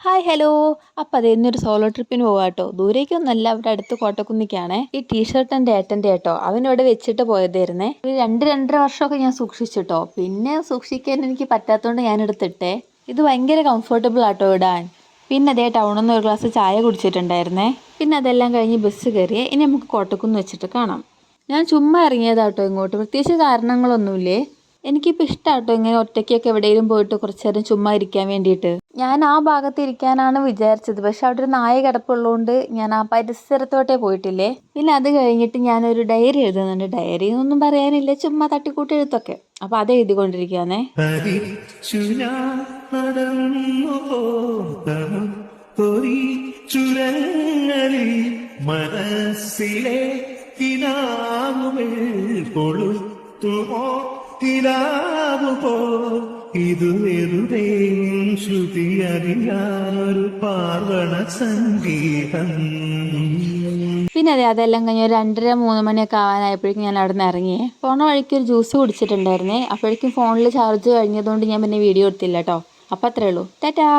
Hi hello. അപ്പം അത് ഇന്നൊരു സോളോ ട്രിപ്പിന് പോവാട്ടോ. ദൂരേക്കൊന്നല്ല, അവിടെ അടുത്ത് കോട്ടക്കുന്നിക്കാണേ. ഈ ടീഷർട്ട് എൻ്റെ ഏട്ടൻ്റെ കേട്ടോ. അവനിവിടെ വെച്ചിട്ട് പോയതായിരുന്നേ. ഒരു 2-2.5 വർഷമൊക്കെ ഞാൻ സൂക്ഷിച്ചിട്ടോ. പിന്നെ സൂക്ഷിക്കാൻ എനിക്ക് പറ്റാത്തതുകൊണ്ട് ഞാൻ എടുത്തിട്ടേ. ഇത് ഭയങ്കര കംഫർട്ടബിൾ ആട്ടോ ഇടാൻ. പിന്നെ അതേ ടൗണിൽ നിന്ന് ഒരു ഗ്ലാസ് ചായ കുടിച്ചിട്ടുണ്ടായിരുന്നേ. പിന്നെ അതെല്ലാം കഴിഞ്ഞ് ബസ് കയറിയേ. ഇനി നമുക്ക് കോട്ടക്കുന്ന് വെച്ചിട്ട് കാണാം. ഞാൻ ചുമ്മാ ഇറങ്ങിയതാട്ടോ ഇങ്ങോട്ട്. പ്രത്യേകിച്ച് കാരണങ്ങളൊന്നുമില്ലേ. എനിക്കിപ്പോൾ ഇഷ്ടമാട്ടോ ഇങ്ങനെ ഒറ്റയ്ക്കൊക്കെ എവിടെയെങ്കിലും പോയിട്ട് കുറച്ച് നേരം ചുമ്മാ ഇരിക്കാൻ വേണ്ടിയിട്ട്. ഞാൻ ആ ഭാഗത്ത് ഇരിക്കാനാണ് വിചാരിച്ചത്. പക്ഷെ അവിടെ ഒരു നായ കിടപ്പുള്ളതുകൊണ്ട് ഞാൻ ആ പരിസരത്തോട്ടേ പോയിട്ടില്ലേ. പിന്നെ അത് കഴിഞ്ഞിട്ട് ഞാനൊരു ഡയറി എഴുതുന്നുണ്ട്. ഡയറി എന്നൊന്നും പറയാനില്ല, ചുമ്മാ തട്ടിക്കൂട്ട് എഴുത്തൊക്കെ. അപ്പം അത് എഴുതിക്കൊണ്ടിരിക്കുകയാണേ. മനസ്സിലെ ഇത് വെറുതെ ശ്രുതി അറിയാനൊരു പാർവണ സംഗീതം. പിന്നെ അതെല്ലാം കഴിഞ്ഞ് ഒരു 2:30-3 മണിയൊക്കെ ആവാനായപ്പോഴേക്കും ഞാൻ അവിടെ നിന്ന് ഇറങ്ങിയേ. പോണ വഴിക്ക് ഒരു ജ്യൂസ് കുടിച്ചിട്ടുണ്ടായിരുന്നേ. അപ്പോഴേക്കും ഫോണിൽ ചാർജ് കഴിഞ്ഞതുകൊണ്ട് ഞാൻ പിന്നെ വീഡിയോ എടുത്തില്ല കേട്ടോ. അപ്പം അത്രേ ഉള്ളൂ. ടാറ്റാ.